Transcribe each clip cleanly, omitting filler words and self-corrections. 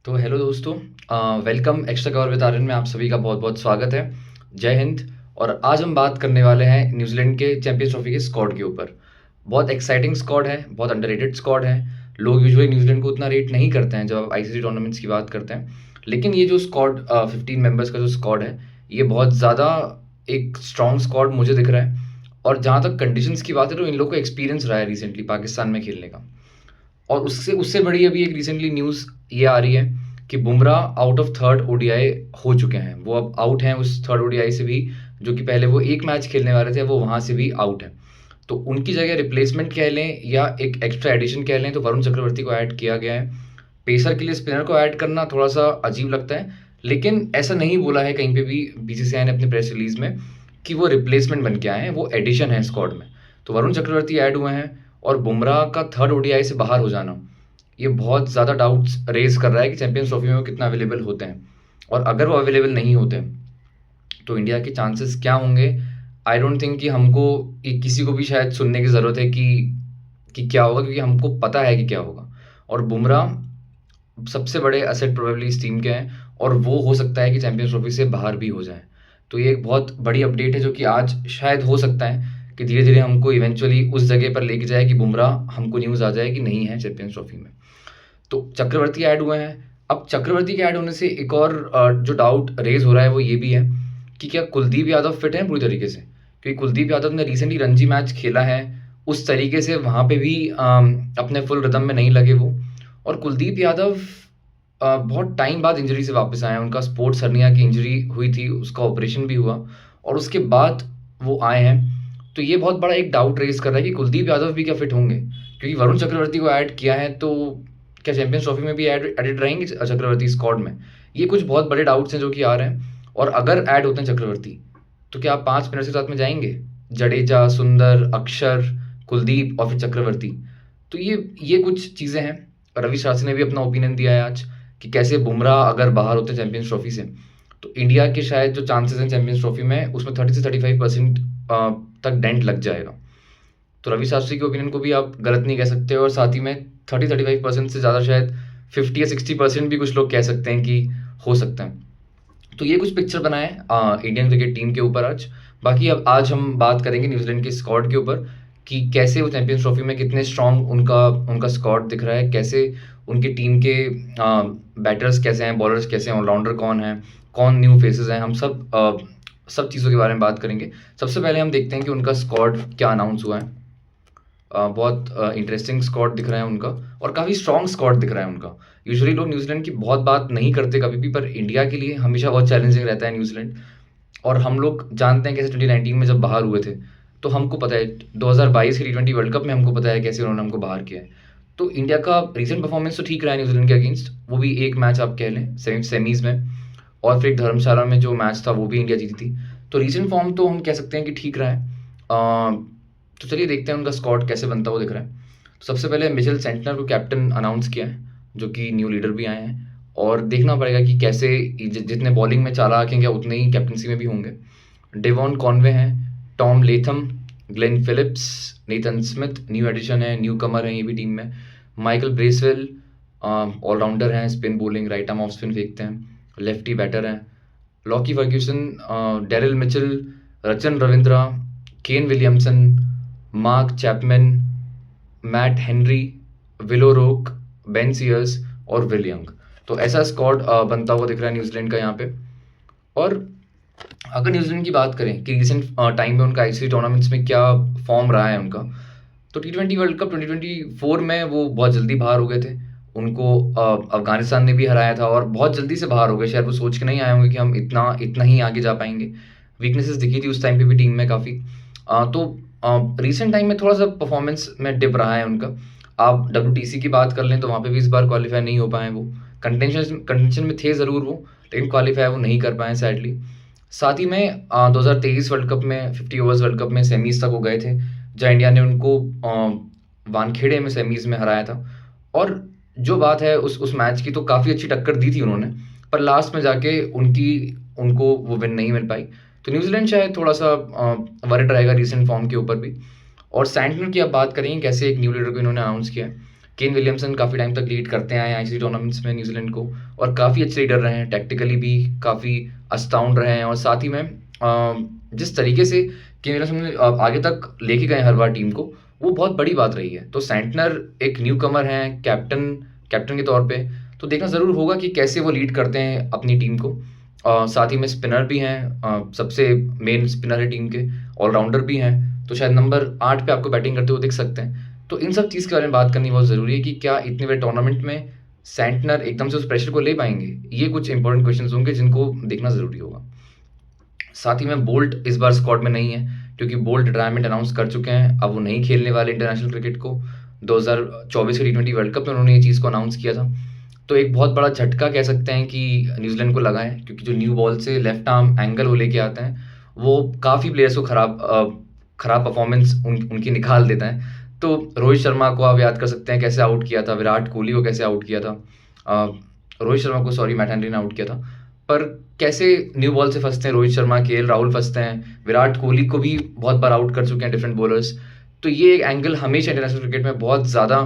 तो हेलो दोस्तों, welcome extra cover with Aryan में आप सभी का बहुत बहुत स्वागत है। जय हिंद। और आज हम बात करने वाले हैं न्यूजीलैंड के चैंपियंस ट्रॉफी के स्क्वाड के ऊपर। बहुत एक्साइटिंग स्क्वाड है, बहुत अंडररेटेड स्क्वाड है। लोग यूजुअली न्यूजीलैंड को उतना रेट नहीं करते हैं जब आप आईसीसी टूर्नामेंट्स की बात करते हैं, लेकिन ये जो स्क्वाड 15 मेंबर्स का जो स्क्वाड है, ये बहुत ज़्यादा एक स्ट्रॉन्ग स्क्वाड मुझे दिख रहा है। और जहाँ तक कंडीशंस की बात है तो इन लोगों को एक्सपीरियंस रहा है रिसेंटली पाकिस्तान में खेलने का। और उससे उससे बड़ी अभी एक रिसेंटली न्यूज़ ये आ रही है कि Bumrah out of third ODI हो चुके हैं। वो अब आउट हैं उस थर्ड ओडीआई से भी, जो कि पहले वो एक मैच खेलने वाले थे, वो वहाँ से भी आउट है। तो उनकी जगह रिप्लेसमेंट कह लें या एक एक्स्ट्रा एडिशन कह लें तो वरुण चक्रवर्ती को ऐड किया गया है। पेसर के लिए स्पिनर को ऐड करना थोड़ा सा अजीब लगता है, लेकिन ऐसा नहीं बोला है कहीं पे भी बीसीसीआई ने अपने प्रेस रिलीज में कि वो रिप्लेसमेंट बन के आए हैं, वो एडिशन है स्क्वाड में। तो वरुण चक्रवर्ती ऐड हुए हैं। और बुमराह का थर्ड ओडीआई से बाहर हो जाना, ये बहुत ज़्यादा डाउट्स रेज कर रहा है कि चैंपियंस ट्रॉफी में वो कितना अवेलेबल होते हैं। और अगर वो अवेलेबल नहीं होते तो इंडिया के चांसेस क्या होंगे। आई डोंट थिंक कि हमको किसी को भी शायद सुनने की ज़रूरत है कि क्या होगा, क्योंकि हमको पता है कि क्या होगा। और बुमराह सबसे बड़े एसेट प्रोबेबली इस टीम के हैं, और वो हो सकता है कि चैंपियंस ट्रॉफी से बाहर भी हो जाए। तो ये एक बहुत बड़ी अपडेट है जो कि आज शायद हो सकता है कि धीरे धीरे हमको इवेंचुअली उस जगह पर लेके जाए कि बुमराह हमको न्यूज़ आ जाए कि नहीं है चैंपियंस ट्रॉफी में। तो चक्रवर्ती ऐड हुए हैं। अब चक्रवर्ती के ऐड होने से एक और जो डाउट रेज हो रहा है वो ये भी है कि क्या कुलदीप यादव फिट है पूरी तरीके से, क्योंकि कुलदीप यादव ने रिसेंटली रणजी मैच खेला है, उस तरीके से वहाँ पे भी अपने फुल रिदम में नहीं लगे वो। और कुलदीप यादव बहुत टाइम बाद इंजरी से वापस आए हैं। उनका स्पोर्ट्स हर्निया की इंजरी हुई थी, उसका ऑपरेशन भी हुआ और उसके बाद वो आए हैं। तो ये बहुत बड़ा एक डाउट रेज कर रहा है कि कुलदीप यादव भी क्या फिट होंगे, क्योंकि वरुण चक्रवर्ती को ऐड किया है, तो क्या चैंपियंस ट्रॉफी में भी एडेड रहेंगे चक्रवर्ती स्क्वाड में। ये कुछ बहुत बड़े डाउट्स हैं जो कि आ रहे हैं। और अगर ऐड होते हैं चक्रवर्ती, तो क्या आप 5 प्लेयर्स के साथ में जाएंगे? जडेजा, सुंदर, अक्षर, कुलदीप और फिर चक्रवर्ती। तो ये कुछ चीज़ें हैं। रवि शास्त्री ने भी अपना ओपिनियन दिया है आज कि कैसे बुमराह अगर बाहर होते हैं चैंपियंस ट्रॉफी से, तो इंडिया के शायद जो चांसेस हैं चैंपियंस ट्रॉफी में, उसमें 30 से 35% तक डेंट लग जाएगा। तो रवि शास्त्री के ओपिनियन को भी आप गलत नहीं कह सकते, और साथ ही में 30-35% से ज़्यादा शायद 50 या 60% भी कुछ लोग कह सकते हैं कि हो सकता है। तो ये कुछ पिक्चर बनाए इंडियन क्रिकेट टीम के ऊपर आज। बाकी अब आज हम बात करेंगे न्यूजीलैंड के स्क्वाड के ऊपर कि कैसे वो चैंपियंस ट्रॉफी में कितने स्ट्रॉन्ग उनका स्क्वाड दिख रहा है, कैसे उनकी टीम के बैटर्स कैसे हैं, बॉलर्स कैसे हैं, ऑलराउंडर कौन है, कौन न्यू फेसेस हैं। हम सब चीज़ों के बारे में बात करेंगे। सबसे पहले हम देखते हैं कि उनका स्क्वाड क्या अनाउंस हुआ है। बहुत इंटरेस्टिंग स्क्वाड दिख रहा है उनका, और काफ़ी स्ट्रॉन्ग स्क्वाड दिख रहा है उनका। यूजुअली लोग न्यूजीलैंड की बहुत बात नहीं करते कभी भी, पर इंडिया के लिए हमेशा बहुत चैलेंजिंग रहता है न्यूजीलैंड। और हम लोग जानते हैं कैसे 2019 में जब बाहर हुए थे, तो हमको पता है 2022 के T20 वर्ल्ड कप में हमको पता है कैसे उन्होंने हमको बाहर किया है। तो इंडिया का रीसेंट परफॉर्मेंस तो ठीक रहा है न्यूजीलैंड के अगेंस्ट, वो भी एक मैच आप कह लें सेमीज में, और फिर धर्मशाला में जो मैच था वो भी इंडिया जीती थी। तो रीसेंट फॉर्म तो हम कह सकते हैं कि ठीक रहा है। तो चलिए देखते हैं उनका स्क्वाड कैसे बनता हुआ दिख रहा है। तो सबसे पहले मिचेल सेंटनर को कैप्टन अनाउंस किया है, जो कि न्यू लीडर भी आए हैं, और देखना पड़ेगा कि कैसे जितने बॉलिंग में चालाक हैं क्या उतने ही कैप्टनसी में भी होंगे। डेवॉन कॉनवे हैं, Tom Latham, Glenn Phillips, Nathan Smith new addition है, न्यू कमर है ये भी टीम में। माइकल ब्रेसवेल ऑलराउंडर हैं, spin bowling, right arm off spin फेंकते हैं, लेफ्टी बैटर हैं। Lockie Ferguson, Daryl Mitchell, Rachin Ravindra, Kane Williamson, Mark Chapman, Matt Henry, Will O'Rourke, Ben Sears और विल यंग। तो ऐसा स्क्वाड बनता हुआ दिख रहा है न्यूजीलैंड का यहाँ पे। और अगर न्यूजीलैंड की बात करें कि रिसेंट टाइम में उनका आईसीसी टूर्नामेंट्स में क्या फॉर्म रहा है उनका, तो T20 वर्ल्ड कप 2024 में वो बहुत जल्दी बाहर हो गए थे। उनको अफगानिस्तान ने भी हराया था और बहुत जल्दी से बाहर हो गए। शायद वो सोच के नहीं आए होंगे कि हम इतना ही आगे जा पाएंगे। वीकनेसेस दिखी थी उस टाइम पे भी टीम में काफ़ी। तो रिसेंट टाइम में थोड़ा सा परफॉर्मेंस में डिप रहा है उनका। आप WTC की बात कर लें तो वहाँ पे भी इस बार क्वालिफाई नहीं हो पाए वो। कंटेंशन में थे ज़रूर वो, लेकिन क्वालिफाई वो नहीं कर पाए सैडली। साथ ही में 2023 वर्ल्ड कप में 50 ओवर्स वर्ल्ड कप में सेमीज तक वो गए थे, जहाँ इंडिया ने उनको वानखेड़े में सेमीज में हराया था। और जो बात है उस मैच की, तो काफ़ी अच्छी टक्कर दी थी उन्होंने, पर लास्ट में जाके उनको वो विन नहीं मिल पाई। तो न्यूजीलैंड शायद थोड़ा सा वरिड रहेगा रिसेंट फॉर्म के ऊपर भी। और सैंटनर की आप बात करेंगे कैसे एक न्यू लीडर को इन्होंने अनाउंस किया है। केन विलियमसन काफ़ी टाइम तक लीड करते आए हैं आईसीसी टूर्नामेंट्स में न्यूजीलैंड को, और काफ़ी अच्छे लीडर रहे हैं, टैक्टिकली भी काफ़ी अस्टाउंड रहे हैं, और साथ ही में जिस तरीके से केन विलियमसन ने आगे तक लेके गए हर बार टीम को, वो बहुत बड़ी बात रही है। तो सेंटनर एक न्यू कमर हैं कैप्टन के तौर पे, तो देखना ज़रूर होगा कि कैसे वो लीड करते हैं अपनी टीम को। साथ ही में स्पिनर भी हैं, सबसे मेन स्पिनर है टीम के, ऑलराउंडर भी हैं, तो शायद नंबर 8 पे आपको बैटिंग करते हुए दिख सकते हैं। तो इन सब चीज़ के बारे में बात करनी बहुत ज़रूरी है कि क्या इतने बड़े टूर्नामेंट में सेंटनर एकदम से उस प्रेशर को ले पाएंगे। ये कुछ इंपॉर्टेंट क्वेश्चंस होंगे जिनको देखना ज़रूरी होगा। साथ ही में बोल्ट इस बार स्क्वाड में नहीं है, क्योंकि बोल्ट रिटायरमेंट अनाउंस कर चुके हैं, अब वो नहीं खेलने वाले इंटरनेशनल क्रिकेट को। 2024 के T20 वर्ल्ड कप में उन्होंने ये चीज़ को अनाउंस किया था। तो एक बहुत बड़ा झटका कह सकते हैं कि न्यूजीलैंड को लगा है, क्योंकि जो न्यू बॉल से लेफ्ट आर्म एंगल वो लेके आते हैं, वो काफ़ी प्लेयर्स को खराब परफॉर्मेंस उनकी निकाल देता है। तो रोहित शर्मा को आप याद कर सकते हैं कैसे आउट किया था, विराट कोहली को कैसे आउट किया था, रोहित शर्मा को सॉरी मैट हेनरी ने आउट किया था। पर कैसे न्यू बॉल से फंसते हैं रोहित शर्मा, KL राहुल फंसते हैं, विराट कोहली को भी बहुत बार आउट कर चुके हैं डिफरेंट बॉलर्स। तो ये एक एंगल हमेशा इंटरनेशनल क्रिकेट में बहुत ज़्यादा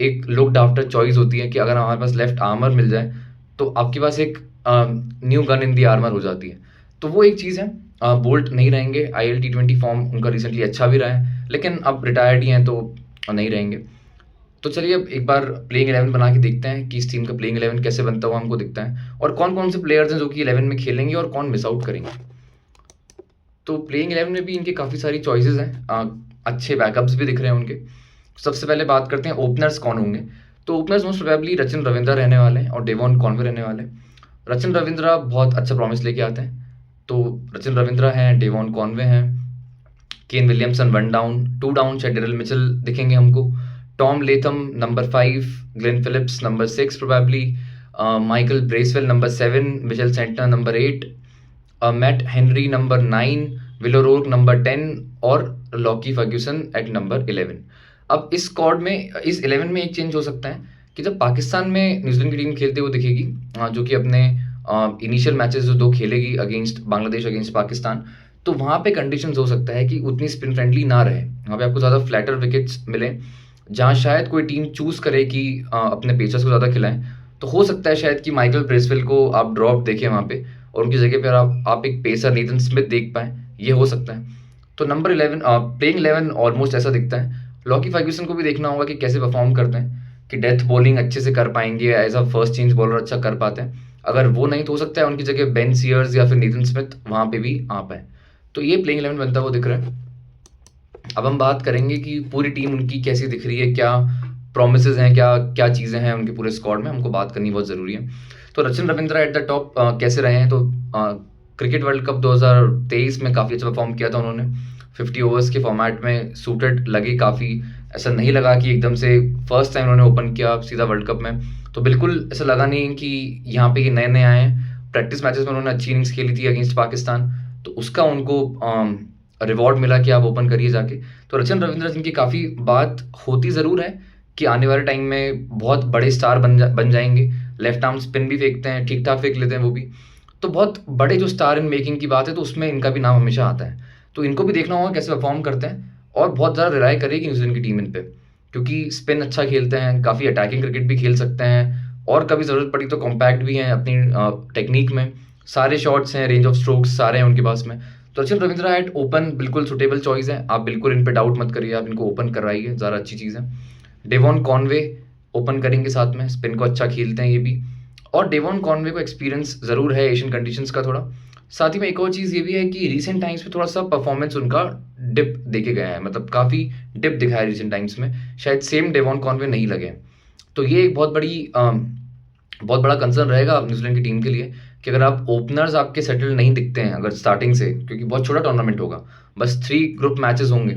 एक लुक्ड आफ्टर चॉइस होती है कि अगर हमारे पास लेफ्ट आर्मर मिल जाए तो आपके पास एक न्यू गन इन दी आर्मर हो जाती है। तो वो एक चीज़ है। बोल्ट नहीं रहेंगे, IL T20 फॉर्म उनका रिसेंटली अच्छा भी रहा है, लेकिन अब रिटायर्ड ही हैं तो नहीं रहेंगे। तो चलिए अब एक बार प्लेइंग 11 बना के देखते हैं कि इस टीम का प्लेइंग 11 कैसे बनता हुआ हमको दिखता है, और कौन कौन से प्लेयर्स हैं जो कि 11 में खेलेंगे और कौन मिस आउट करेंगे। तो प्लेइंग 11 में भी इनकी काफ़ी सारी चॉइसेस हैं, अच्छे बैकअप्स भी दिख रहे हैं उनके। सबसे पहले बात करते हैं ओपनर्स कौन होंगे। तो openers most probably Rachin Ravindra रहने वाले हैं और डेवॉन कॉनवे रहने वाले हैं। रचिन रविंद्रा बहुत अच्छा प्रॉमिस लेके आते हैं, तो रचिन रविंद्रा हैं, डेवॉन कॉनवे हैं, केन विलियमसन 1 डाउन, 2 डाउन शायद डेरिल मिचेल दिखेंगे हमको, Tom Latham number 5, Glenn Phillips number 6 probably, Michael Bracewell number 7, Mitchell Santner number 8, Matt Henry number 9, Will O'Rourke number 10 और लॉकी फर्ग्यूसन एट नंबर 11। अब इस squad में, इस 11 में एक चेंज हो सकता है कि जब पाकिस्तान में न्यूजीलैंड की टीम खेलते हुए दिखेगी, जो कि अपने इनिशियल मैचेस जो 2 खेलेगी अगेंस्ट बांग्लादेश, अगेंस्ट पाकिस्तान, तो वहाँ पे कंडीशंस हो सकता है कि उतनी स्पिन फ्रेंडली ना रहे, वहाँ पे आपको ज़्यादा फ्लैटर विकेट्स मिले, जहाँ शायद कोई टीम चूज़ करे कि अपने पेसर्स को ज़्यादा खिलाएं। तो हो सकता है शायद कि माइकल ब्रेसवेल को आप ड्रॉप देखें वहाँ पे, और उनकी जगह पर आप एक पेसर नेथन स्मिथ देख पाएँ, ये हो सकता है। तो नंबर 11 प्लेइंग 11 ऑलमोस्ट ऐसा दिखता है। लॉकी फर्ग्यूसन को भी देखना होगा कि कैसे परफॉर्म करते हैं, कि डेथ बॉलिंग अच्छे से कर पाएंगे, as a first change bowler अच्छा कर पाते हैं। अगर वो नहीं तो हो सकता है उनकी जगह बेन सीयर्स या फिर नेथन स्मिथ वहाँ पे भी आ पाए। तो ये प्लेइंग 11 बनता हुआ दिख रहा है। अब हम बात करेंगे कि पूरी टीम उनकी कैसी दिख रही है, क्या प्रोमिसेस हैं, क्या क्या चीज़ें हैं उनके पूरे स्क्वाड में, हमको बात करनी बहुत ज़रूरी है। तो Rachin Ravindra at the top कैसे रहे हैं, तो क्रिकेट वर्ल्ड कप 2023 में काफ़ी अच्छा परफॉर्म किया था उन्होंने, 50 ओवर्स के फॉर्मेट में सूटेड लगे काफ़ी। ऐसा नहीं लगा कि एकदम से फर्स्ट टाइम उन्होंने ओपन किया सीधा वर्ल्ड कप में, तो बिल्कुल ऐसा लगा नहीं कि यहाँ पे ये नए नए आए हैं। प्रैक्टिस मैचेस में उन्होंने अच्छी इनिंग्स खेली थी अगेंस्ट पाकिस्तान, तो उसका उनको रिवॉर्ड मिला कि आप ओपन करिए जाके। तो रचिन रविंद्रा जिनकी काफ़ी बात होती ज़रूर है कि आने वाले टाइम में बहुत बड़े स्टार बन जाएंगे, लेफ्ट आर्म स्पिन भी फेंकते हैं, ठीक ठाक फेंक लेते हैं वो भी, तो बहुत बड़े जो स्टार इन मेकिंग की बात है तो उसमें इनका भी नाम हमेशा आता है। तो इनको भी देखना होगा कैसे परफॉर्म करते हैं, और बहुत ज़्यादा रिलाय करेगी न्यूजीलैंड की टीम इन पे, क्योंकि स्पिन अच्छा खेलते हैं, काफ़ी अटैकिंग क्रिकेट भी खेल सकते हैं, और कभी ज़रूरत पड़ी तो कॉम्पैक्ट भी हैं अपनी टेक्निक में, सारे शॉट्स हैं, रेंज ऑफ स्ट्रोक्स सारे हैं उनके पास में। तो रचिन रविंद्रा एट ओपन बिल्कुल सुटेबल चॉइस है, आप बिल्कुल इन पर डाउट मत करिए, आप इनको ओपन कराइए, ज़्यादा अच्छी चीज़ है। डेवॉन कॉनवे ओपन करेंगे साथ में, स्पिन को अच्छा खेलते हैं ये भी, और डेवॉन कॉनवे को एक्सपीरियंस ज़रूर है एशियन कंडीशंस का थोड़ा। साथ ही में एक और चीज़ ये भी है कि रीसेंट टाइम्स में थोड़ा सा परफॉर्मेंस उनका डिप देखे गया है, मतलब काफ़ी डिप दिखाया है रीसेंट टाइम्स में, शायद सेम डेवॉन कॉनवे नहीं लगे। तो ये एक बहुत बड़ा कंसर्न रहेगा न्यूजीलैंड की टीम के लिए कि अगर आप ओपनर्स आपके सेटल नहीं दिखते हैं अगर स्टार्टिंग से, क्योंकि बहुत छोटा टूर्नामेंट होगा, बस 3 ग्रुप मैचेस होंगे,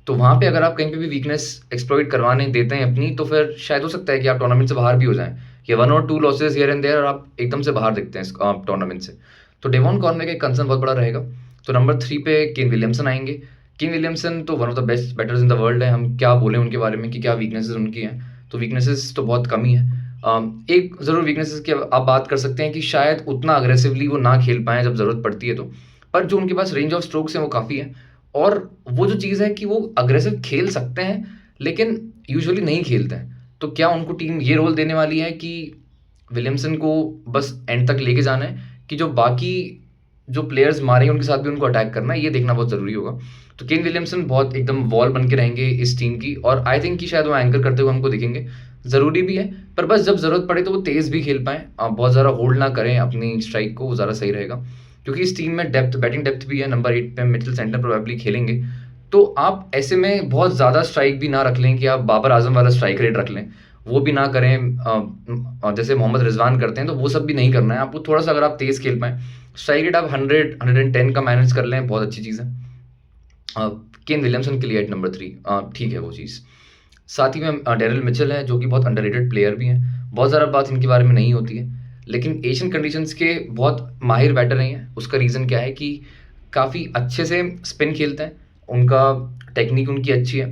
तो वहाँ पे अगर आप कहीं पे भी वीकनेस एक्सप्लॉइट करवाने देते हैं अपनी, तो फिर शायद हो सकता है कि आप टूर्नामेंट से बाहर भी हो जाएं, या 1 और 2 लॉसेज हियर एंड देयर और आप एकदम से बाहर दिखते हैं टूर्नामेंट से। तो डेवॉन कॉनवे का एक कंसर्न बहुत बड़ा रहेगा। तो नंबर 3 पे केन विलियमसन आएंगे। केन विलियमसन तो one of the best batters in the world है, हम क्या बोलें उनके बारे में कि क्या वीकनेसेस उनकी हैं, तो वीकनेसेस तो बहुत कम ही है। एक ज़रूर वीकनेसेस की आप बात कर सकते हैं कि शायद उतना अग्रेसिवली वो ना खेल पाएँ जब ज़रूरत पड़ती है तो, पर जो उनके पास रेंज ऑफ स्ट्रोक्स हैं वो काफ़ी है, और वो जो चीज़ है कि वो अग्रेसिव खेल सकते हैं लेकिन यूजुअली नहीं खेलते हैं, तो क्या उनको टीम ये रोल देने वाली है कि विलियमसन को बस एंड तक लेके जाना है, कि जो बाकी जो प्लेयर्स मारेंगे उनके साथ भी उनको अटैक करना है, ये देखना बहुत ज़रूरी होगा। तो केन विलियमसन बहुत एकदम वॉल बन के रहेंगे इस टीम की, और आई थिंक कि शायद वो एंकर करते हुए हमको दिखेंगे। ज़रूरी भी है, पर बस जब ज़रूरत पड़े तो वो तेज़ भी खेल पाएँ, बहुत ज़्यादा होल्ड ना करें अपनी स्ट्राइक को, वो ज़्यादा सही रहेगा। क्योंकि इस टीम में बैटिंग डेप्थ भी है। नंबर 8 पे मिचेल सेंटनर प्रोबेबली खेलेंगे, तो आप ऐसे में बहुत ज़्यादा स्ट्राइक भी ना रख लें कि आप बाबर आजम वाला स्ट्राइक रेट रख लें, वो भी ना करें जैसे मोहम्मद रिजवान करते हैं, तो वो सब भी नहीं करना है आपको। थोड़ा सा अगर आप तेज़ खेल पाएँ, स्ट्राइक रेट आप 100-110 का मैनेज कर लें, बहुत अच्छी चीज़ है। केन विलियमसन के लिए एट नंबर 3 ठीक है वो चीज़। साथ ही में डेरिल मिचेल है, जो कि बहुत अंडररेटेड प्लेयर भी हैं। बहुत ज़्यादा बात इनके बारे में नहीं होती है, लेकिन एशियन कंडीशंस के बहुत माहिर बैटर हैं। उसका रीज़न क्या है कि काफ़ी अच्छे से स्पिन खेलते हैं, उनका टेक्निक उनकी अच्छी है,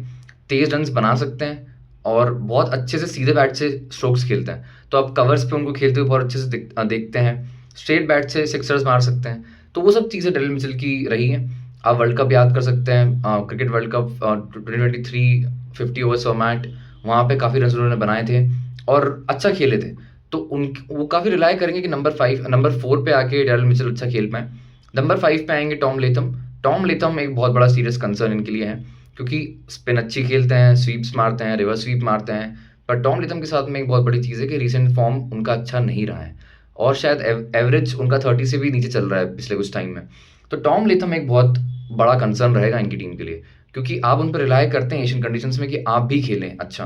तेज़ रन्स बना सकते हैं, और बहुत अच्छे से सीधे बैट से स्ट्रोक्स खेलते हैं। तो आप कवर्स पे उनको खेलते हुए बहुत अच्छे से देखते हैं। स्ट्रेट बैट से सिक्सर्स मार सकते हैं। तो वो सब चीज़ें डेरिल मिचेल की रही हैं। आप वर्ल्ड कप याद कर सकते हैं, cricket world cup 2023 50 overs format, वहाँ पे काफ़ी रन उन्होंने बनाए थे और अच्छा खेले थे। तो वो काफ़ी रिलाय करेंगे कि नंबर 4 पे आके डेरिल मिचेल अच्छा खेल पाएँ। नंबर 5 पे आएंगे टॉम लेथम एक बहुत बड़ा सीरियस कंसर्न इनके लिए है, क्योंकि स्पिन अच्छी खेलते हैं, स्वीप्स मारते हैं, रिवर्स स्वीप मारते हैं। पर टॉम लेथम के साथ में एक बहुत बड़ी चीज़ है कि रीसेंट फॉर्म उनका अच्छा नहीं रहा है, और शायद एवरेज उनका 30 से भी नीचे चल रहा है पिछले कुछ टाइम में। तो टॉम लेथम एक बहुत बड़ा कंसर्न रहेगा इनकी टीम के लिए, क्योंकि आप उन पर रिलाय करते हैं एशियन कंडीशंस में कि आप भी खेलें अच्छा।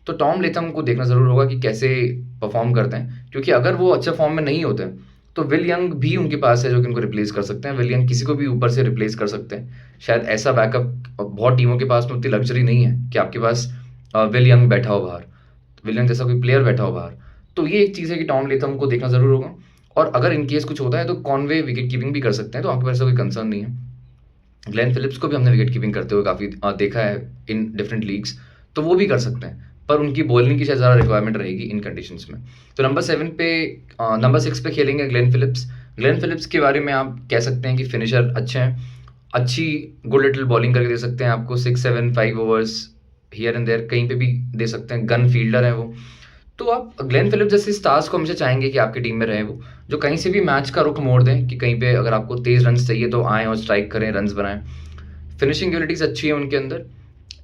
तो टॉम लेथम को देखना ज़रूर होगा कि कैसे परफॉर्म करते हैं, क्योंकि अगर वो अच्छे फॉर्म में नहीं होते तो विल यंग भी उनके पास है जो कि उनको रिप्लेस कर सकते हैं। विल यंग किसी को भी ऊपर से रिप्लेस कर सकते हैं। शायद ऐसा बैकअप बहुत टीमों के पास में उतनी लग्जरी नहीं है कि आपके पास विल यंग बैठा हो बाहर, विल यंग जैसा कोई प्लेयर बैठा हो बाहर। तो ये एक चीज़ है कि टॉम लेथम को देखना ज़रूर होगा, और अगर इन केस कुछ होता है तो कॉनवे विकेट कीपिंग भी कर सकते हैं, तो आपके पास कोई कंसर्न नहीं है। ग्लेन फिलिप्स को भी हमने विकेट कीपिंग करते हुए काफ़ी देखा है इन डिफरेंट लीग्स, तो वो भी कर सकते हैं, पर उनकी बॉलिंग की शायद ज़्यादा रिक्वायरमेंट रहेगी इन कंडीशंस में। तो नंबर 6 पे खेलेंगे ग्लेन फिलिप्स के बारे में आप कह सकते हैं कि फिनिशर अच्छे हैं, अच्छी गुड लिटिल बॉलिंग करके दे सकते हैं आपको 6-7-5 ओवर्स हियर एंड देयर कहीं पे भी दे सकते हैं, गन फील्डर है वो। तो आप ग्लेन फिलिप्स जैसे स्टार्स को हमेशा चाहेंगे कि आपकी टीम में रहे वो, जो कहीं से भी मैच का रुख मोड़ दें, कि कहीं पे अगर आपको तेज़ रन्स चाहिए तो आएँ और स्ट्राइक करें, रन्स बनाएं। फिनिशिंग एबिलिटीज़ अच्छी है उनके अंदर।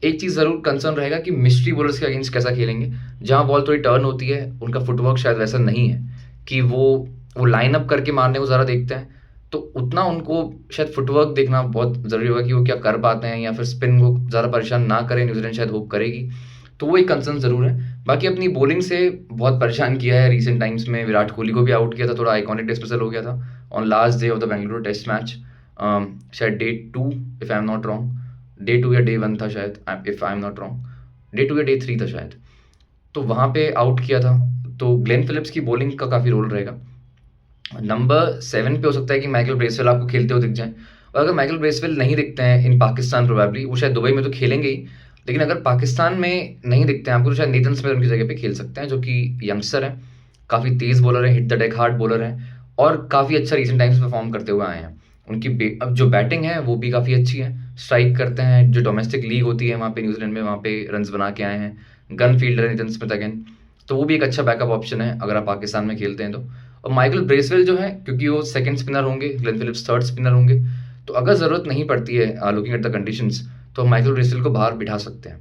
एक चीज़ ज़रूर कंसर्न रहेगा कि मिस्ट्री बॉलर्स के अगेंस्ट कैसा खेलेंगे, जहाँ बॉल थोड़ी टर्न होती है, उनका फुटवर्क शायद वैसा नहीं है कि वो लाइन अप करके मारने को ज़्यादा देखते हैं। तो उतना उनको शायद फुटवर्क देखना बहुत ज़रूरी होगा कि वो क्या कर पाते हैं, या फिर स्पिन को ज़्यादा परेशान ना करें। न्यूजीलैंड शायद होप करेगी, तो वो एक कंसर्न ज़रूर है। बाकी अपनी बॉलिंग से बहुत परेशान किया है रिसेंट टाइम्स में। विराट कोहली को भी आउट किया था, थोड़ा आइकॉनिक डिस्मिसल हो गया था on last day of the Bengaluru test match, शायद day 2 if I am not wrong, day 2 या डे 1 था शायद, if I am not wrong, day 2 या डे 3 था शायद। तो वहाँ पे आउट किया था। तो ग्लेन फिलिप्स की बॉलिंग का काफ़ी रोल रहेगा। नंबर 7 पे हो सकता है कि माइकल ब्रेसवेल आपको खेलते हुए दिख जाए, और अगर माइकल ब्रेसवेल नहीं दिखते हैं इन पाकिस्तान, प्रोबेबली वो शायद दुबई में तो खेलेंगे ही, लेकिन अगर पाकिस्तान में नहीं दिखते हैं आपको, तो शायद नेथन स्मिथ उनकी जगह पे खेल सकते हैं, जो कि यंगस्टर है, काफ़ी तेज़ बॉलर है, hit the deck hard bowler है, और काफ़ी अच्छा रिसेंट टाइम्स परफॉर्म करते हुए आए हैं। उनकी अब जो बैटिंग है वो भी काफ़ी अच्छी है, स्ट्राइक करते हैं। जो डोमेस्टिक लीग होती है वहाँ पे न्यूजीलैंड में, वहाँ पे रन्स बना के आए हैं। Gun fielder Nathan Smith again, तो वो भी एक अच्छा बैकअप ऑप्शन है अगर आप पाकिस्तान में खेलते हैं तो। और माइकल ब्रेसवेल जो है, क्योंकि वो सेकंड स्पिनर होंगे, ग्लेन फिलिप्स थर्ड स्पिनर होंगे, तो अगर ज़रूरत नहीं पड़ती है लुकिंग एट द कंडीशंस, तो माइकल ब्रेसवेल को बाहर बिठा सकते हैं।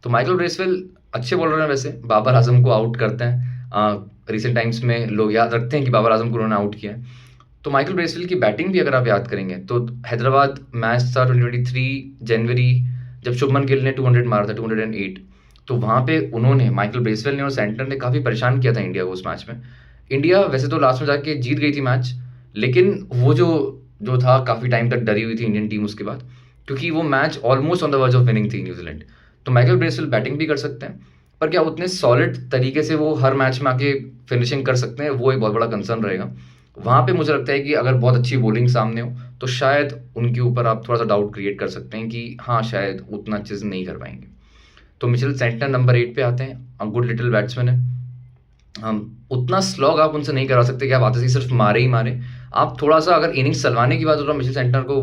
तो माइकल ब्रेसवेल अच्छे बॉलर हैं वैसे, बाबर आजम को आउट करते हैं। रिसेंट टाइम्स में लोग याद रखते हैं कि बाबर आजम को उन्होंने आउट किया है। तो माइकल ब्रेसवेल की बैटिंग भी अगर आप याद करेंगे तो हैदराबाद मैच था 2023 जनवरी, जब शुभमन गिल ने 200 मारा था, 208, तो वहाँ पे उन्होंने, माइकल ब्रेसवेल ने और सेंटर ने काफ़ी परेशान किया था इंडिया को उस मैच में। इंडिया वैसे तो लास्ट में जाके जीत गई थी मैच, लेकिन वो जो था काफ़ी टाइम तक डरी हुई थी इंडियन टीम उसके बाद, क्योंकि वो match almost on the verge of winning थी न्यूजीलैंड। तो माइकल ब्रेसवेल बैटिंग भी कर सकते हैं, पर क्या उतने सॉलिड तरीके से वो हर मैच में आके फिनिशिंग कर सकते हैं, वो एक बहुत बड़ा कंसर्न रहेगा। वहाँ पे मुझे लगता है कि अगर बहुत अच्छी बॉलिंग सामने हो तो शायद उनके ऊपर आप थोड़ा सा डाउट क्रिएट कर सकते हैं कि हाँ शायद उतना अच्छे से नहीं कर पाएंगे। तो मिचेल सेंटनर नंबर 8 पे आते हैं, गुड लिटिल बैट्समैन है। हम उतना स्लॉग आप उनसे नहीं करा सकते कि आप आते से सिर्फ मारे ही मारे। आप थोड़ा सा अगर इनिंग्स चलवाने की बात हो तो मिचेल सेंटनर को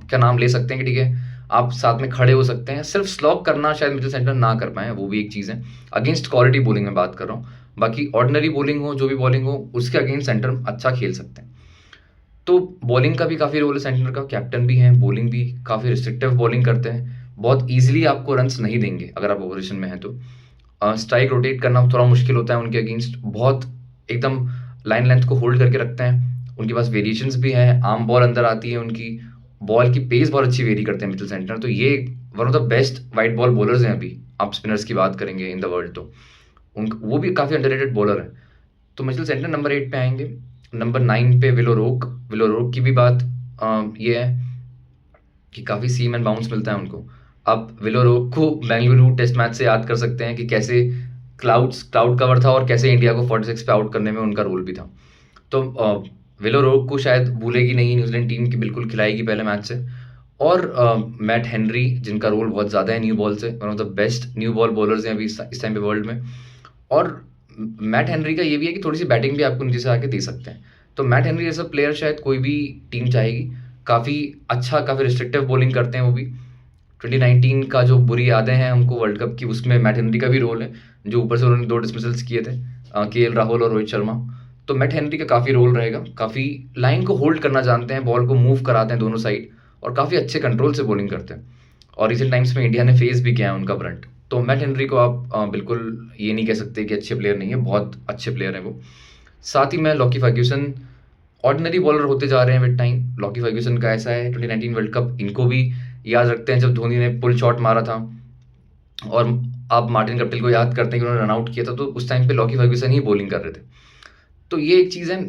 क्या नाम ले सकते हैं कि ठीक है, आप साथ में खड़े हो सकते हैं। सिर्फ स्लॉग करना शायद मिडिल सेंटर ना कर पाएँ, वो भी एक चीज़ है। अगेंस्ट क्वालिटी बॉलिंग में बात कर रहा हूँ, बाकी ऑर्डिनरी बॉलिंग हो, जो भी बॉलिंग हो, उसके अगेंस्ट सेंटर अच्छा खेल सकते हैं। तो बॉलिंग का भी काफ़ी रोल है सेंटर का, कैप्टन भी हैं, बॉलिंग भी काफ़ी रिस्ट्रिक्टिव बॉलिंग करते हैं, बहुत ईज़िली आपको रन्स नहीं देंगे अगर आप पोजीशन में हैं तो। स्ट्राइक रोटेट करना थोड़ा मुश्किल होता है उनके अगेंस्ट, बहुत एकदम लाइन लेंथ को होल्ड करके रखते हैं। उनके पास वेरिएशंस भी हैं, आर्म बॉल अंदर आती है उनकी, बॉल की पेस बहुत अच्छी वेरी करते हैं मिडिल सेंटर। तो ये one of the best wide ball bowlers हैं अभी, आप स्पिनर्स की बात करेंगे इन द वर्ल्ड तो। वो भी काफ़ी अंडररेटेड बॉलर है। तो मिडिल सेंटर नंबर 8 पे आएँगे। नंबर 9 पे विलो रोक। विलो रोक की भी बात ये है कि काफ़ी सीम एंड बाउंस मिलता है उनको। आप विलो रोक को बेंगलुरु टेस्ट मैच से याद कर सकते हैं कि कैसे क्लाउड कवर था और कैसे इंडिया को 46 पे आउट करने में उनका रोल भी था। तो विलो रोक को शायद भूलेगी नहीं न्यूजीलैंड टीम की, बिल्कुल खिलाएगी पहले मैच से। और मैट हेनरी, जिनका रोल बहुत ज़्यादा है न्यू बॉल से, one of the best new ball bowlers हैं अभी इस टाइम पे वर्ल्ड में। और मैट हेनरी का ये भी है कि थोड़ी-सी बैटिंग भी आपको नीचे से आके दे सकते हैं। तो मैट हेनरी जैसा प्लेयर शायद कोई भी टीम चाहेगी। काफ़ी अच्छा, काफ़ी रिस्ट्रिक्टिव बॉलिंग करते हैं वो भी। 2019 का जो बुरी यादें हैं हमको वर्ल्ड कप की, उसमें मैट हेनरी का भी रोल है, जो ऊपर से उन्होंने 2 डिसमिसल्स किए थे, केएल राहुल और रोहित शर्मा। तो मैट हेनरी का काफ़ी रोल रहेगा। काफ़ी लाइन को होल्ड करना जानते हैं, बॉल को मूव कराते हैं दोनों साइड और काफ़ी अच्छे कंट्रोल से बॉलिंग करते हैं। और रिसेंट टाइम्स में इंडिया ने फेस भी किया है उनका ब्रंट। तो मैट हेनरी को आप बिल्कुल ये नहीं कह सकते कि अच्छे प्लेयर नहीं है, बहुत अच्छे प्लेयर हैं वो। साथ ही मैं लॉकी फर्ग्यूसन, ऑर्डिनरी बॉलर होते जा रहे हैं विद टाइम। लॉकी फर्ग्यूसन का ऐसा है, 2019 वर्ल्ड कप इनको भी याद रखते हैं जब धोनी ने पुल शॉट मारा था, और आप मार्टिन गप्टिल को याद करते हैं कि उन्होंने रन आउट किया था, तो उस टाइम पे लॉकी फर्ग्यूसन ही बॉलिंग कर रहे थे। तो ये एक चीज़ है,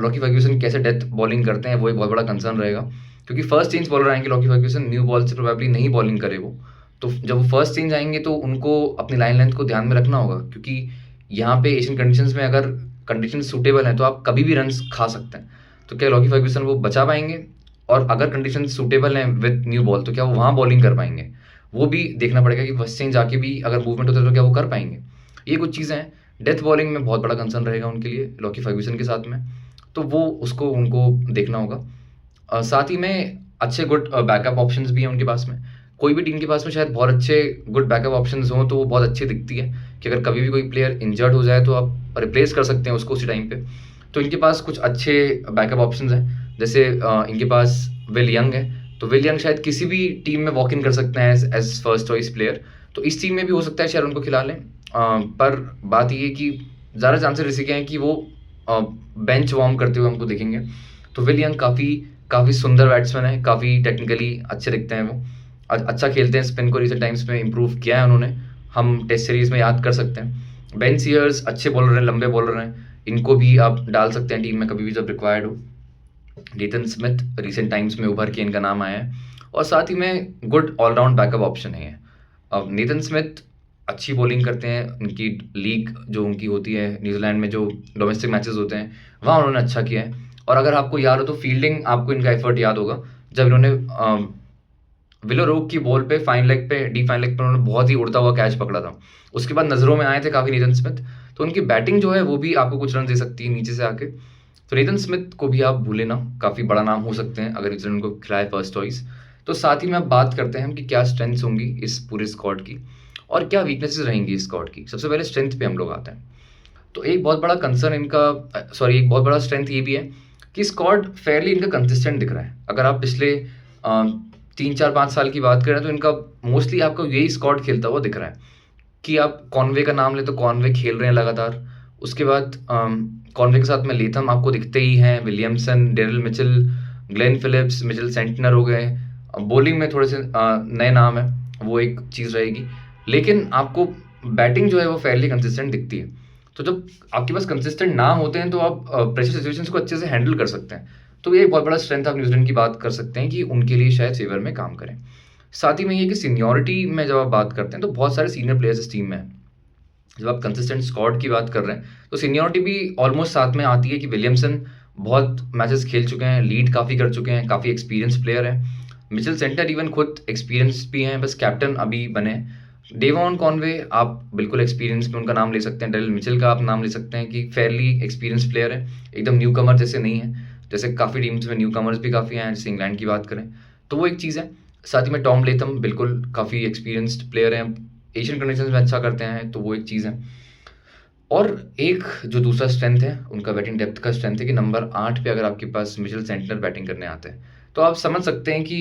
लॉकी फर्ग्यूसन कैसे डेथ बॉलिंग करते हैं वो एक बहुत बड़ा कंसर्न रहेगा, क्योंकि फर्स्ट चेंज बॉलर आएंगे लॉकी फर्ग्यूसन, न्यू बॉल से प्रोबेबली नहीं बॉलिंग करे वो। तो जब वो फर्स्ट चेंज आएंगे तो उनको अपनी लाइन लेंथ को ध्यान में रखना होगा, क्योंकि यहाँ पे एशियन कंडीशंस में अगर कंडीशन सूटेबल हैं तो आप कभी भी रन खा सकते हैं। तो क्या लॉकी फर्ग्यूसन वो बचा पाएंगे, और अगर कंडीशन सूटेबल हैं विद न्यू बॉल तो क्या वो वहाँ बॉलिंग कर पाएंगे, वो भी देखना पड़ेगा कि फर्स्ट चेंज आके भी अगर मूवमेंट होता है तो क्या वो कर पाएंगे। ये कुछ चीज़ें हैं। डेथ बॉलिंग में बहुत बड़ा कंसर्न रहेगा उनके लिए लॉकी फर्ग्यूसन के साथ में, तो वो उसको उनको देखना होगा। साथ ही में अच्छे गुड बैकअप ऑप्शंस भी हैं उनके पास में। कोई भी टीम के पास में शायद बहुत अच्छे गुड बैकअप ऑप्शंस हों तो वो बहुत अच्छी दिखती है कि अगर कभी भी कोई प्लेयर इंजर्ड हो जाए तो आप रिप्लेस कर सकते हैं उसको उसी टाइम पे। तो इनके पास कुछ अच्छे बैकअप ऑप्शंस हैं, जैसे इनके पास विल यंग है, तो विल यंग शायद किसी भी टीम में वॉक इन कर सकते हैं एज फर्स्ट चॉइस प्लेयर। तो इस टीम में भी हो सकता है शायद उनको खिला लें। पर बात ये है कि ज़्यादा चांसेस इसी के हैं कि वो बेंच वार्म करते हुए हमको देखेंगे। तो विल यंग काफ़ी सुंदर बैट्समैन है, काफ़ी टेक्निकली अच्छे दिखते हैं वो, अच्छा खेलते हैं, स्पिन को रिसेंट टाइम्स में इम्प्रूव किया है उन्होंने, हम टेस्ट सीरीज़ में याद कर सकते हैं। बेन सीयर्स अच्छे बॉलर हैं, लंबे बॉलर हैं, इनको भी आप डाल सकते हैं टीम में कभी भी जब रिक्वायर्ड हो। नेथन स्मिथ रिसेंट टाइम्स में उभर के इनका नाम आया है, और साथ ही में गुड ऑलराउंड बैकअप ऑप्शन है। अब नेथन स्मिथ अच्छी बॉलिंग करते हैं, उनकी लीग जो उनकी होती है न्यूजीलैंड में, जो डोमेस्टिक मैचेस होते हैं वहाँ उन्होंने अच्छा किया है। और अगर आपको याद हो तो फील्डिंग आपको इनका एफर्ट याद होगा, जब इन्होंने विलो रोक की बॉल पे फाइन लेग पे, डी फाइन लेग पे उन्होंने बहुत ही उड़ता हुआ कैच पकड़ा था। उसके बाद नज़रों में आए थे काफ़ी नेथन स्मिथ, तो उनकी बैटिंग जो है वो भी आपको कुछ रन दे सकती है नीचे से आके। तो नेथन स्मिथ को भी आप भूले ना, काफ़ी बड़ा नाम हो सकते हैं अगर न्यूजीलैंड को खिलाए फर्स्ट चॉइस। तो साथ ही में आप बात करते हैं हम कि क्या स्ट्रेंथ्स होंगी इस पूरे स्क्वाड की और क्या वीकनेसेस रहेंगी इस स्क्वाड की। सबसे पहले स्ट्रेंथ पे हम लोग आते हैं। तो एक बहुत बड़ा कंसर्न इनका, एक बहुत बड़ा स्ट्रेंथ ये भी है कि स्क्वाड फेयरली इनका कंसिस्टेंट दिख रहा है। अगर आप पिछले 3-4-5 साल की बात करें तो इनका मोस्टली आपको यही स्क्वाड खेलता हुआ दिख रहा है कि आप कॉनवे का नाम ले तो कॉनवे खेल रहे हैं लगातार। उसके बाद कॉनवे के साथ में लेथम आपको दिखते ही हैं, Williamson, Daryl Mitchell, Glenn Phillips, Mitchell Santner हो गए। बॉलिंग में थोड़े से नए नाम है, वो एक चीज़ रहेगी, लेकिन आपको बैटिंग जो है वो फेयरली कंसिस्टेंट दिखती है। तो जब आपके पास कंसिस्टेंट नाम होते हैं तो आप प्रेशर सिचुएशंस को अच्छे से हैंडल कर सकते हैं। तो ये एक बहुत बड़ा स्ट्रेंथ आप न्यूजीलैंड की बात कर सकते हैं कि उनके लिए शायद फेवर में काम करें। साथ ही में ये कि सीनियरिटी में जब आप बात करते हैं तो बहुत सारे सीनियर प्लेयर्स इस टीम में हैं। जब आप कंसिस्टेंट स्क्वाड की बात कर रहे हैं तो सीनियरिटी भी ऑलमोस्ट साथ में आती है कि विलियमसन बहुत मैचेस खेल चुके हैं, लीड काफ़ी कर चुके हैं, काफ़ी एक्सपीरियंस प्लेयर है। मिचेल सेंटर इवन खुद एक्सपीरियंस भी हैं, बस कैप्टन अभी बने। डेवॉन कॉनवे आप बिल्कुल एक्सपीरियंस में उनका नाम ले सकते हैं। डेरिल मिचेल का आप नाम ले सकते हैं कि फेयरली एक्सपीरियंस प्लेयर है, एकदम न्यू कमर जैसे नहीं है, जैसे काफ़ी टीम्स में न्यू कमर्स भी काफ़ी हैं, जैसे इंग्लैंड की बात करें तो वो एक चीज़ है। साथ ही में टॉम लेथम बिल्कुल काफ़ी एक्सपीरियंस्ड प्लेयर हैं, एशियन कंडीशंस में अच्छा करते हैं, तो वो एक चीज़ है। और एक जो दूसरा स्ट्रेंथ है, उनका बैटिंग डेप्थ का स्ट्रेंथ है कि नंबर 8 पे अगर आपके पास मिचेल सेंटनर बैटिंग करने आते हैं, तो आप समझ सकते हैं कि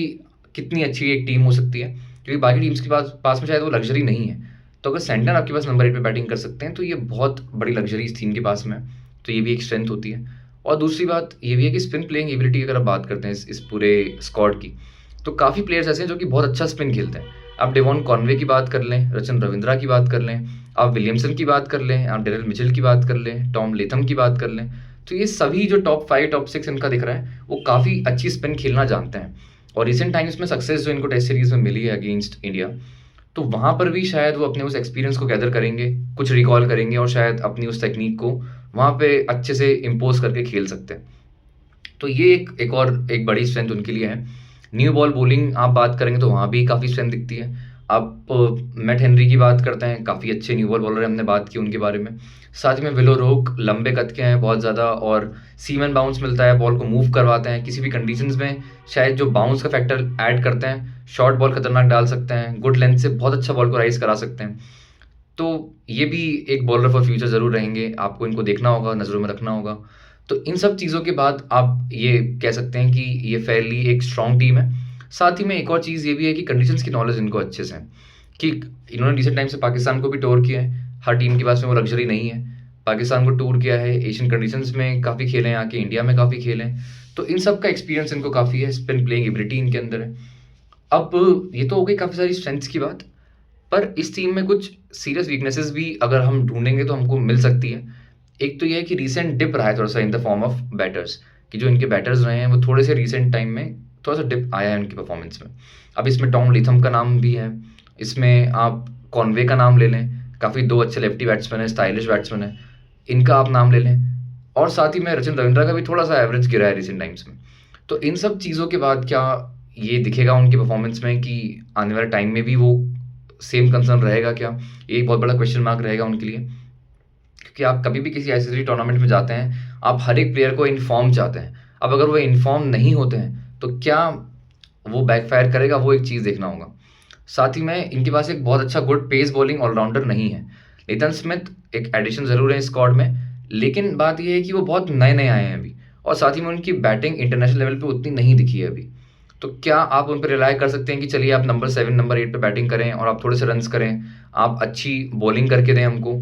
कितनी अच्छी एक टीम हो सकती है, क्योंकि बाकी टीम्स के पास पास में शायद वो लग्जरी नहीं है। तो अगर सेंटनर आपके पास नंबर 8 पे बैटिंग कर सकते हैं, तो ये बहुत बड़ी लग्जरी इस टीम के पास में है, तो ये भी एक स्ट्रेंथ होती है। और दूसरी बात ये भी है कि स्पिन प्लेइंग एबिलिटी की अगर आप बात करते हैं इस पूरे स्क्वाड की, तो काफ़ी प्लेयर्स ऐसे हैं जो कि बहुत अच्छा स्पिन खेलते हैं। आप डेवॉन कॉनवे की बात कर लें, रचिन रविंद्रा की बात कर लें, आप विलियमसन की बात कर लें, आप डेरिल मिचेल की बात कर लें, टॉम लेथम की बात कर लें, तो ये सभी जो टॉप 5, टॉप 6 इनका दिख रहा है, वो काफ़ी अच्छी स्पिन खेलना जानते हैं। और रिसेंट टाइम्स में सक्सेस जो इनको टेस्ट सीरीज में मिली है अगेंस्ट इंडिया, तो वहाँ पर भी शायद वो अपने उस एक्सपीरियंस को गैदर करेंगे, कुछ रिकॉल करेंगे और शायद अपनी उस टेक्निक को वहाँ पे अच्छे से इम्पोज करके खेल सकते हैं। तो ये एक और एक बड़ी स्ट्रेंथ उनके लिए है। न्यू बॉल बॉलिंग आप बात करेंगे तो वहाँ भी काफ़ी स्ट्रेंथ दिखती है। आप मैट हेनरी की बात करते हैं, काफ़ी अच्छे न्यू बॉल बॉलर हैं, हमने बात की उनके बारे में। साथ ही में विलो रोक लंबे कद के हैं बहुत ज़्यादा, और सीमन बाउंस मिलता है, बॉल को मूव करवाते हैं किसी भी कंडीशंस में, शायद जो बाउंस का फैक्टर ऐड करते हैं, शॉर्ट बॉल खतरनाक डाल सकते हैं, गुड लेंथ से बहुत अच्छा बॉल को राइज करा सकते हैं। तो ये भी एक बॉलर फॉर फ्यूचर ज़रूर रहेंगे, आपको इनको देखना होगा, नज़रों में रखना होगा। तो इन सब चीज़ों के बाद आप ये कह सकते हैं कि ये फेयरली एक स्ट्रॉन्ग टीम है। साथ ही में एक और चीज़ ये भी है कि कंडीशंस की नॉलेज इनको अच्छे से है, कि इन्होंने रिसेंट टाइम से पाकिस्तान को भी टूर किया है, हर टीम के पास में वो लग्जरी नहीं है। पाकिस्तान को टूर किया है, एशियन कंडीशंस में काफ़ी खेले हैं, आके इंडिया में काफ़ी खेले हैं, तो इन सब का एक्सपीरियंस इनको काफ़ी है, स्पिन प्लेइंग एबिलिटी इनके अंदर है। अब ये तो हो गई काफ़ी सारी स्ट्रेंथ्स की बात, पर इस टीम में कुछ सीरियस वीकनेसेस भी अगर हम ढूंढेंगे तो हमको मिल सकती है। एक तो ये है कि रीसेंट डिप रहा है थोड़ा सा in the form of batters, कि जो इनके बैटर्स रहे हैं वो थोड़े से रीसेंट टाइम में थोड़ा सा डिप आया है उनकी परफॉर्मेंस में। अब इसमें टॉम लिथम का नाम भी है, इसमें आप कॉनवे का नाम ले लें, काफ़ी दो अच्छे लेफ्टी बैट्समैन हैं, स्टाइलिश बैट्समैन हैं, इनका आप नाम ले लें। और साथ ही में रचिन रविंद्रा का भी थोड़ा सा एवरेज गिरा है रिसेंट टाइम्स में। तो इन सब चीज़ों के बाद क्या ये दिखेगा उनकी परफॉर्मेंस में कि आने वाले टाइम में भी वो सेम कंसर्न रहेगा क्या? ये एक बहुत बड़ा क्वेश्चन मार्क रहेगा उनके लिए। क्योंकि आप कभी भी किसी आईसीसी टूर्नामेंट में जाते हैं, आप हर एक प्लेयर को इन्फॉर्म चाहते हैं। अब अगर वो इन्फॉर्म नहीं होते हैं, तो क्या वो बैकफायर करेगा, वो एक चीज़ देखना होगा। साथ ही में इनके पास एक बहुत अच्छा गुड पेस बॉलिंग ऑलराउंडर नहीं है। नेथन स्मिथ एक एडिशन ज़रूर है इस स्क्वाड में, लेकिन बात ये है कि वो बहुत नए-नए आए हैं अभी, और साथ ही में उनकी बैटिंग इंटरनेशनल लेवल पे उतनी नहीं दिखी है अभी। तो क्या आप उन पे रिलाय कर सकते हैं कि चलिए आप नंबर 7, नंबर 8 पे बैटिंग करें और आप थोड़े से रन्स करें, आप अच्छी बॉलिंग करके दें हमको?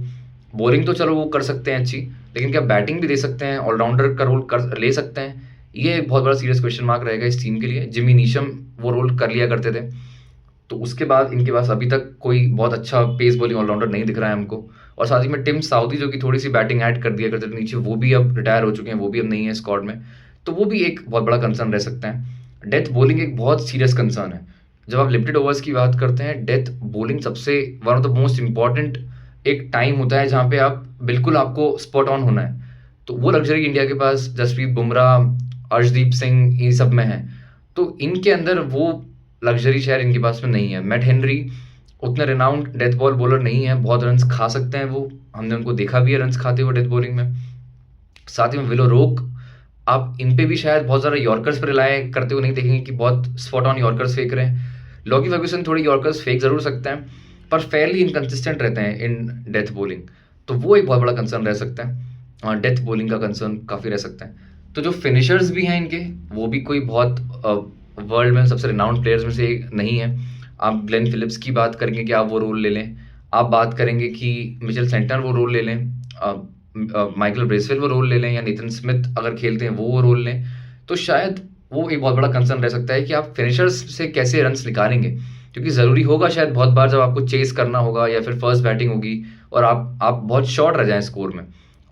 बॉलिंग तो चलो वो कर सकते हैं अच्छी, लेकिन क्या बैटिंग भी दे सकते हैं, ऑलराउंडर का रोल कर ले सकते हैं? ये एक बहुत बड़ा सीरियस क्वेश्चन मार्क रहेगा इस टीम के लिए। जिमी नीशम वो रोल कर लिया करते थे, तो उसके बाद इनके पास अभी तक कोई बहुत अच्छा पेस बॉलिंग ऑलराउंडर नहीं दिख रहा है हमको। और साथ ही में टिम साउदी जो कि थोड़ी सी बैटिंग ऐड कर दिया करते थे नीचे, वो भी अब रिटायर हो चुके हैं, वो भी अब नहीं है स्क्वाड में, तो वो भी एक बहुत बड़ा कंसर्न रह सकता है। डेथ बॉलिंग एक बहुत सीरियस कंसर्न है। जब आप लिमिटेड ओवर्स की बात करते हैं, डेथ बॉलिंग सबसे one of the most important एक टाइम होता है जहाँ पे आप बिल्कुल आपको स्पॉट ऑन होना है। तो वो लग्जरी इंडिया के पास जसप्रीत बुमराह, अर्शदीप सिंह ये सब में है, तो इनके अंदर वो लग्जरी शायद इनके पास में नहीं है। मैट हेनरी उतने रिनाउंड डेथ बॉल बॉलर नहीं है, बहुत रन्स खा सकते हैं वो, हमने उनको देखा भी है रन्स खाते हुए डेथ बॉलिंग में। साथ ही में विलो रोक, आप इन पे भी शायद बहुत ज़्यादा यॉर्कर्स पर रिलाय करते हुए नहीं देखेंगे कि बहुत स्पॉट ऑन यॉर्कर्स फेंक रहे हैं। लॉकी फर्ग्यूसन थोड़ी यॉर्कर्स फेंक ज़रूर सकते हैं, पर फेयरली इनकंसिस्टेंट रहते हैं इन डेथ बॉलिंग, तो वो एक बहुत बड़ा कंसर्न रह सकता है, और डेथ बॉलिंग का कंसर्न काफ़ी रह सकता है। तो जो फिनिशर्स भी हैं इनके, वो भी कोई बहुत वर्ल्ड में सबसे रिनाउंड प्लेयर्स में से एक नहीं है। आप ग्लेन फिलिप्स की बात करेंगे कि आप वो रोल ले लें, आप बात करेंगे कि मिचेल सेंटनर वो रोल ले लें, माइकल ब्रेसवेल वो रोल ले लें, या नेथन स्मिथ अगर खेलते हैं वो रोल लें, तो शायद वो एक बहुत बड़ा कंसर्न रह सकता है कि आप फिनिशर्स से कैसे रन्स निकालेंगे। क्योंकि ज़रूरी होगा शायद बहुत बार जब आपको चेस करना होगा या फिर फर्स्ट बैटिंग होगी और आप बहुत शॉर्ट रह जाएँ स्कोर में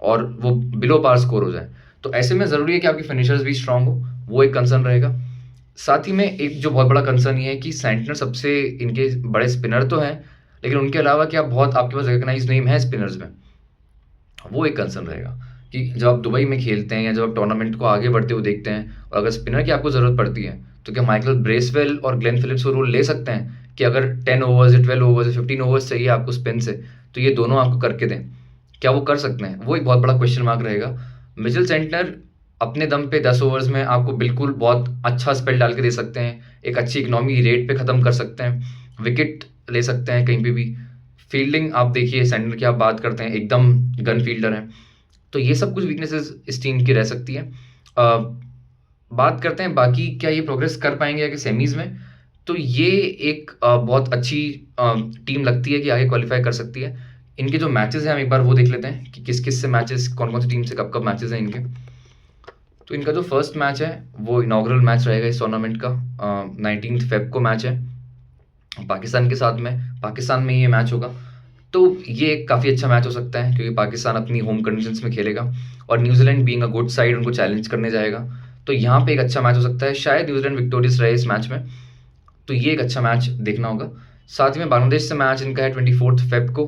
और वो बिलो पार स्कोर हो जाए, तो ऐसे में ज़रूरी है कि आपकी फिनिशर्स भी स्ट्रांग हो, वो एक कंसर्न रहेगा। साथ ही में एक जो बहुत बड़ा कंसर्न ये है कि सेंटनर सबसे इनके बड़े स्पिनर तो हैं, लेकिन उनके अलावा क्या बहुत आपके पास रिकग्नाइज नेम है स्पिनर्स में, वो एक कंसर्न रहेगा कि जब आप दुबई में खेलते हैं या जब आप टूर्नामेंट को आगे बढ़ते हुए देखते हैं और अगर स्पिनर की आपको ज़रूरत पड़ती है, तो क्या माइकल ब्रेसवेल और ग्लेन फिलिप्स वो रोल ले सकते हैं कि अगर 10 ओवर्स या 12 ओवर्स या 15 ओवर्स चाहिए आपको स्पिन से, तो ये दोनों आपको करके दें? क्या वो कर सकते हैं? वो एक बहुत बड़ा क्वेश्चन मार्क रहेगा। मिचेल सेंटनर अपने दम पे 10 ओवर्स में आपको बिल्कुल बहुत अच्छा स्पेल डाल के दे सकते हैं, एक अच्छी इकनॉमी रेट पे ख़त्म कर सकते हैं, विकेट ले सकते हैं कहीं पे भी। फील्डिंग आप देखिए, सैंडनर की आप बात करते हैं, एकदम गन फील्डर हैं। तो ये सब कुछ वीकनेसेस इस टीम की रह सकती है। बात करते हैं बाकी क्या ये प्रोग्रेस कर पाएंगे आगे सेमीज़ में, तो ये एक बहुत अच्छी टीम लगती है कि आगे क्वालिफाई कर सकती है। इनके जो मैचेस हैं हम एक बार वो देख लेते हैं कि किस किस से मैचेस, कौन कौन सी टीम से कब कब मैचेस हैं इनके। तो इनका जो फर्स्ट मैच है वो इनॉग्रल मैच रहेगा इस टूर्नामेंट का, 19 फेब को मैच है पाकिस्तान के साथ में। पाकिस्तान में ये मैच होगा, तो ये काफ़ी अच्छा मैच हो सकता है क्योंकि पाकिस्तान अपनी होम कंडीशंस में खेलेगा और New Zealand being a good side उनको चैलेंज करने जाएगा। तो यहाँ पे एक अच्छा मैच हो सकता है, शायद न्यूजीलैंड विक्टोरियस रहे इस मैच में, तो ये एक अच्छा मैच देखना होगा। साथ ही में बांग्लादेश से मैच इनका है 24 फेब को।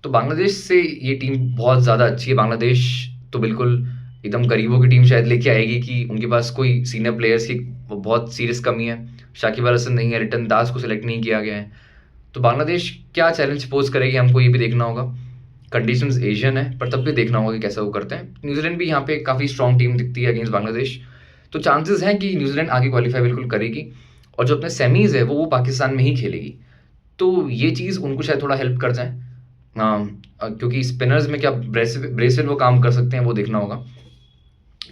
तो बांग्लादेश से ये टीम बहुत ज़्यादा अच्छी है। बांग्लादेश तो बिल्कुल एकदम गरीबों की टीम शायद लेके आएगी कि उनके पास कोई सीनियर प्लेयर्स की बहुत सीरियस कमी है। शाकिब अल हसन नहीं है, रिटन दास को सिलेक्ट नहीं किया गया है। तो बांग्लादेश क्या चैलेंज पोज करेगी हमको ये भी देखना होगा। कंडीशंस एशियन है पर तब भी देखना होगा कि कैसा वो करते हैं। न्यूजीलैंड भी यहाँ पे काफ़ी स्ट्रॉन्ग टीम दिखती है अगेंस्ट बांग्लादेश, तो चांसेस हैं कि न्यूजीलैंड आगे क्वालिफाई बिल्कुल करेगी और जो अपने सेमीज़ है वो पाकिस्तान में ही खेलेगी। तो ये चीज़ उनको शायद थोड़ा हेल्प कर जाए, क्योंकि स्पिनर्स में क्या ब्रेसवेल वो काम कर सकते हैं वो देखना होगा।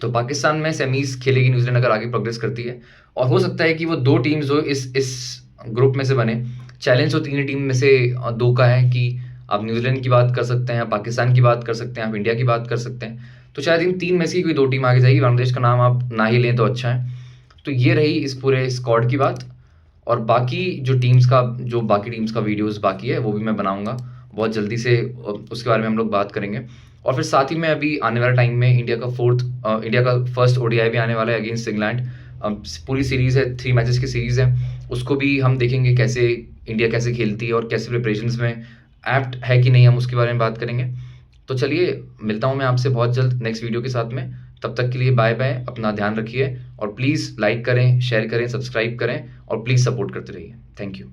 तो पाकिस्तान में सेमीज़ खेलेगी न्यूजीलैंड अगर आगे प्रोग्रेस करती है, और हो सकता है कि वो दो टीम्स जो इस ग्रुप में से बने। चैलेंज तो तीन टीम में से दो का है कि आप न्यूजीलैंड की बात कर सकते हैं, आप पाकिस्तान की बात कर सकते हैं, आप इंडिया की बात कर सकते हैं। तो शायद इन तीन में से कोई दो टीम आगे जाएगी। बांग्लादेश का नाम आप ना ही लें तो अच्छा है। तो ये रही इस पूरे स्क्वाड की बात, और बाकी जो बाकी टीम्स का वीडियोस बाकी है वो भी मैं बनाऊंगा बहुत जल्दी से, उसके बारे में हम लोग बात करेंगे। और फिर साथ ही में अभी आने वाले टाइम में इंडिया का फर्स्ट ओडीआई भी आने वाला है अगेंस्ट इंग्लैंड। पूरी सीरीज़ है, 3 मैचेस की सीरीज़ है, उसको भी हम देखेंगे कैसे इंडिया कैसे खेलती है और कैसे प्रिपरेशंस में एप्ट है कि नहीं, हम उसके बारे में बात करेंगे। तो चलिए मिलता हूँ मैं आपसे बहुत जल्द नेक्स्ट वीडियो के साथ में। तब तक के लिए बाय बाय, अपना ध्यान रखिए और प्लीज़ लाइक करें, शेयर करें, सब्सक्राइब करें और प्लीज़ सपोर्ट करते रहिए। Thank you.